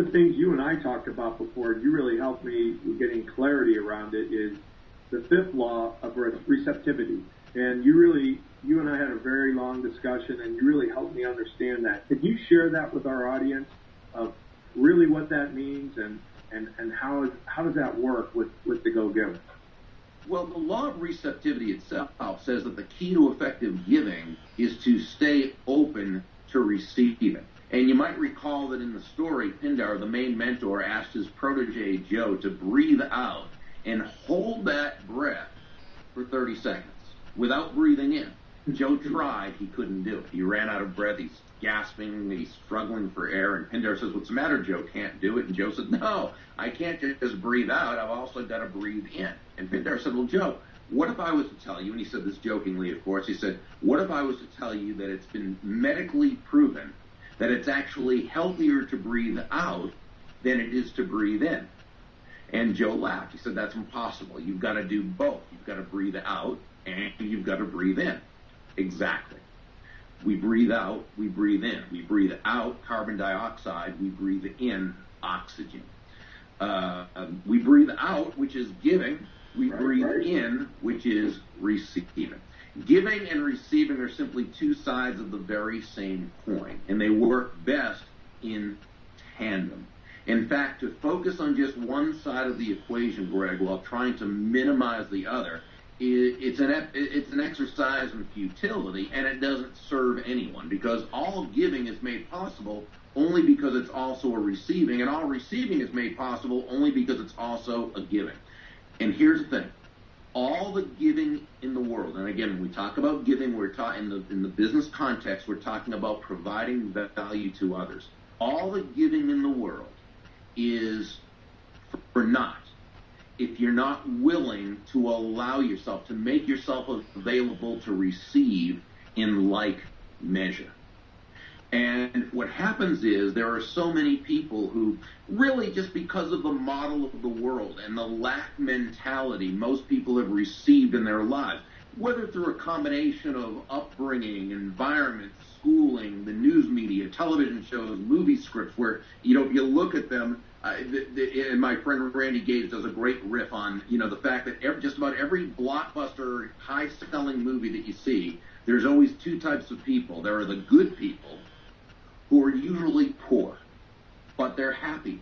of the things you and I talked about before, you really helped me with getting clarity around it, is the fifth law of receptivity. And you and I had a very long discussion, and you really helped me understand that. Could you share that with our audience of really what that means and how does that work with the go-giver? Well, the law of receptivity itself says that the key to effective giving is to stay open to receiving. And you might recall that in the story, Pindar, the main mentor, asked his protege, Joe, to breathe out and hold that breath for 30 seconds without breathing in. Joe tried. He couldn't do it. He ran out of breath. He's gasping. He's struggling for air. And Pindar says, "What's the matter, Joe? Can't do it?" And Joe said, "No, I can't just breathe out. I've also got to breathe in." And Pindar said, "Well, Joe, what if I was to tell you," and he said this jokingly, of course, he said, "What if I was to tell you that it's been medically proven that it's actually healthier to breathe out than it is to breathe in?" And Joe laughed. He said, "That's impossible. You've got to do both. You've got to breathe out and you've got to breathe in." Exactly. We breathe out, we breathe in. We breathe out carbon dioxide, we breathe in oxygen. We breathe out, which is giving. We breathe in, which is receiving. Giving and receiving are simply two sides of the very same coin, and they work best in tandem. In fact, to focus on just one side of the equation, Greg, while trying to minimize the other, it's an exercise in futility, and it doesn't serve anyone, because all giving is made possible only because it's also a receiving, and all receiving is made possible only because it's also a giving. And here's the thing. All the giving in the world, and again, when we talk about giving, we're talking in the business context, we're talking about providing value to others. All the giving in the world is for naught if you're not willing to allow yourself, to make yourself available to receive in like measure. And what happens is there are so many people who really, just because of the model of the world and the lack mentality most people have received in their lives, whether through a combination of upbringing, environment, schooling, the news media, television shows, movie scripts, where, you know, you look at them, and my friend Randy Gage does a great riff on, you know, the fact that just about every blockbuster, high-selling movie that you see, there's always two types of people. There are the good people, who are usually poor, but they're happy.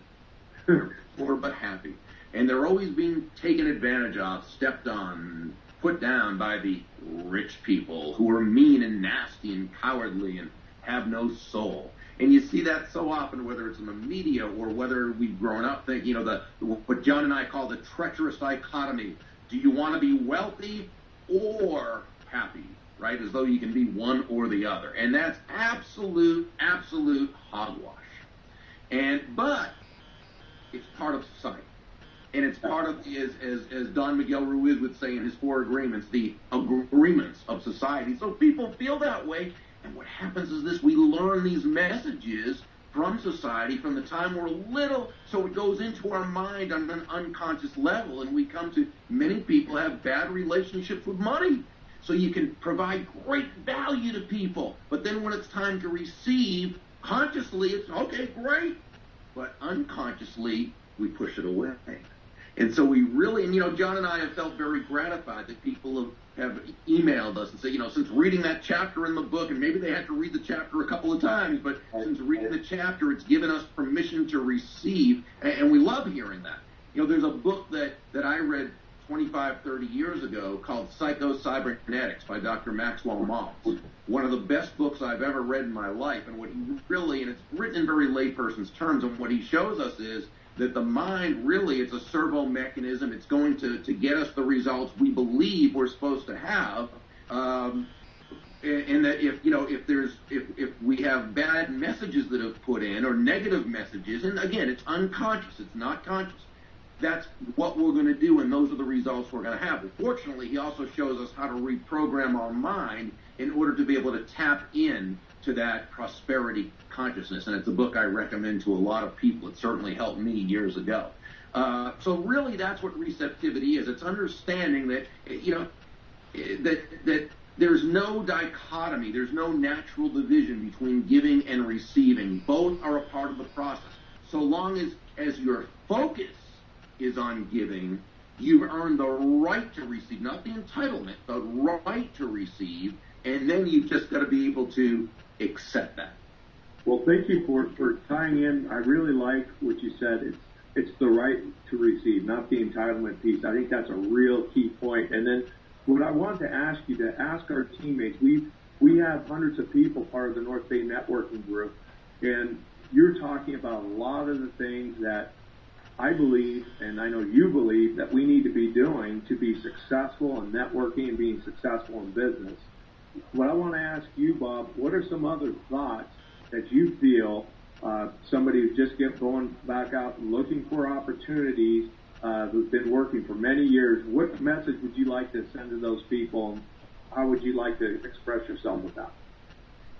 They're poor but happy. And they're always being taken advantage of, stepped on, put down by the rich people who are mean and nasty and cowardly and have no soul. And you see that so often, whether it's in the media or whether we've grown up thinking, you know, what John and I call the treacherous dichotomy. Do you want to be wealthy or happy? Right? As though you can be one or the other. And that's absolute hogwash. But it's part of society. And it's part of, as Don Miguel Ruiz would say in his 4 agreements, the agreements of society. So people feel that way. And what happens is this: we learn these messages from society from the time we're little, so it goes into our mind on an unconscious level, and we come to, many people have bad relationships with money. So you can provide great value to people, but then when it's time to receive, consciously it's, okay, great, but unconsciously we push it away. And so we really, and you know, John and I have felt very gratified that people have emailed us and said, you know, since reading that chapter in the book, and maybe they had to read the chapter a couple of times, but since reading the chapter, it's given us permission to receive, and we love hearing that. You know, there's a book that I read 25, 30 years ago called Psycho-Cybernetics by Dr. Maxwell Maltz. One of the best books I've ever read in my life, and what he really, and it's written in very layperson's terms, and what he shows us is that the mind really, it's a servo mechanism. It's going to get us the results we believe we're supposed to have. And that if we have bad messages that have put in, or negative messages, and again, it's unconscious, it's not conscious, that's what we're going to do, and those are the results we're going to have. But fortunately, he also shows us how to reprogram our mind in order to be able to tap in to that prosperity consciousness. And it's a book I recommend to a lot of people. It certainly helped me years ago. So really, that's what receptivity is. It's understanding that, you know, that there's no dichotomy, there's no natural division between giving and receiving. Both are a part of the process. so long as your focus is on giving, you've earned the right to receive, not the entitlement, the right to receive, and then you've just got to be able to accept that. Well, thank you for tying in. I really like what you said. It's the right to receive, not the entitlement piece. I think that's a real key point. And then what I want to ask you to ask our teammates, we have hundreds of people part of the North Bay Networking Group, and you're talking about a lot of the things that I believe, and I know you believe, that we need to be doing to be successful in networking and being successful in business. What I want to ask you, Bob, what are some other thoughts that you feel somebody who's just going back out and looking for opportunities, who's been working for many years, what message would you like to send to those people? How would you like to express yourself with that?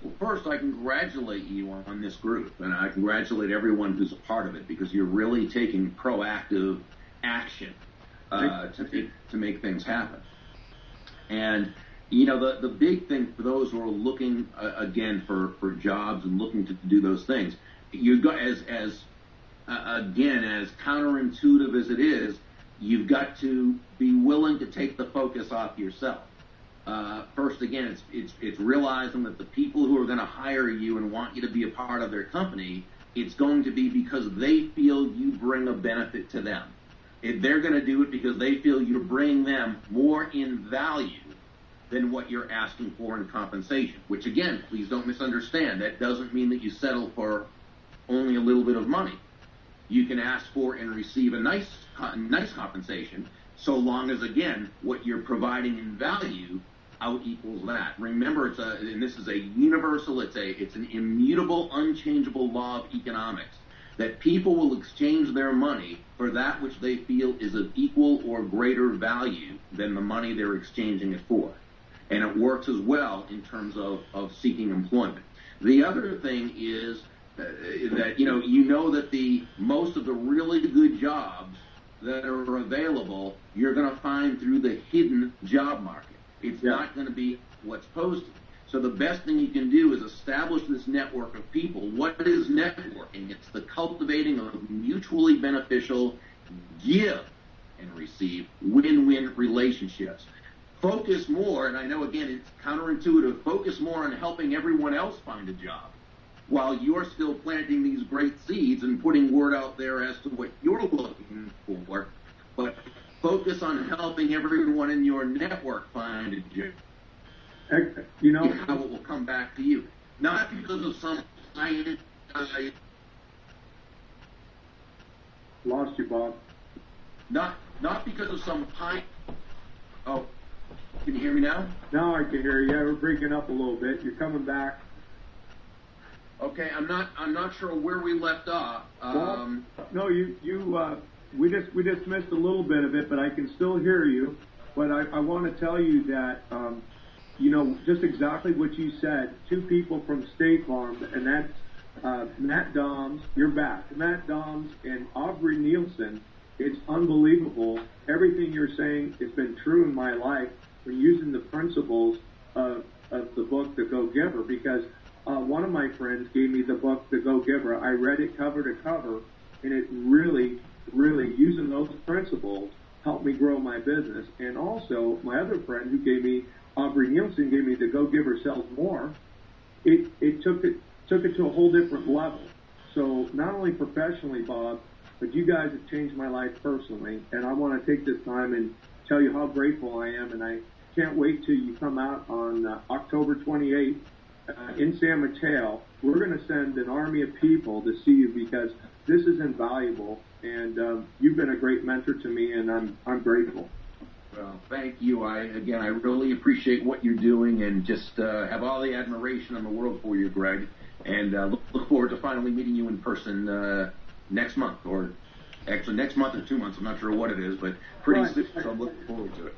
Well, first, I congratulate you on this group, and I congratulate everyone who's a part of it, because you're really taking proactive action to make things happen. And you know, the big thing for those who are looking again for jobs and looking to do those things, you got as counterintuitive as it is, you've got to be willing to take the focus off yourself. First, again, it's realizing that the people who are going to hire you and want you to be a part of their company, it's going to be because they feel you bring a benefit to them. They're going to do it because they feel you're bringing them more in value than what you're asking for in compensation, which, again, please don't misunderstand. That doesn't mean that you settle for only a little bit of money. You can ask for and receive a nice compensation, so long as, again, what you're providing in value out equals that. Remember, and this is a universal, it's an immutable, unchangeable law of economics, that people will exchange their money for that which they feel is of equal or greater value than the money they're exchanging it for. And it works as well in terms of seeking employment. The other thing is that you know that the most of the really good jobs that are available, you're going to find through the hidden job market. It's not going to be what's posted. So the best thing you can do is establish this network of people. What is networking? It's the cultivating of mutually beneficial give and receive win-win relationships. Focus more, and I know, again, it's counterintuitive, focus more on helping everyone else find a job while you're still planting these great seeds and putting word out there as to what you're looking for, but focus on helping everyone in your network find a job. How it will come back to you. Not because of some science. Lost you, Bob. Not because of some pie. Oh. Can you hear me now? Now I can hear you. Yeah, we're breaking up a little bit. You're coming back. Okay, I'm not sure where we left off. No, we just missed a little bit of it, but I can still hear you. But I want to tell you that just exactly what you said. Two people from State Farm, and that's Matt Doms. You're back. Matt Doms and Aubrey Nielsen. It's unbelievable. Everything you're saying has been true in my life. We're using the principles of the book, The Go-Giver, because one of my friends gave me the book, The Go-Giver. I read it cover to cover, and it really, really, using those principles, helped me grow my business. And also, my other friend who gave me, Aubrey Nielsen, gave me The Go-Giver Sells More. It took it to a whole different level. So not only professionally, Bob, but you guys have changed my life personally, and I want to take this time and tell you how grateful I am, and I can't wait till you come out on October 28th in San Mateo. We're going to send an army of people to see you because this is invaluable, and you've been a great mentor to me, and I'm grateful. Well, thank you. I really appreciate what you're doing, and just have all the admiration in the world for you, Greg, and look forward to finally meeting you in person next month, or actually next month or 2 months. I'm not sure what it is, but pretty soon, so I'm looking forward to it.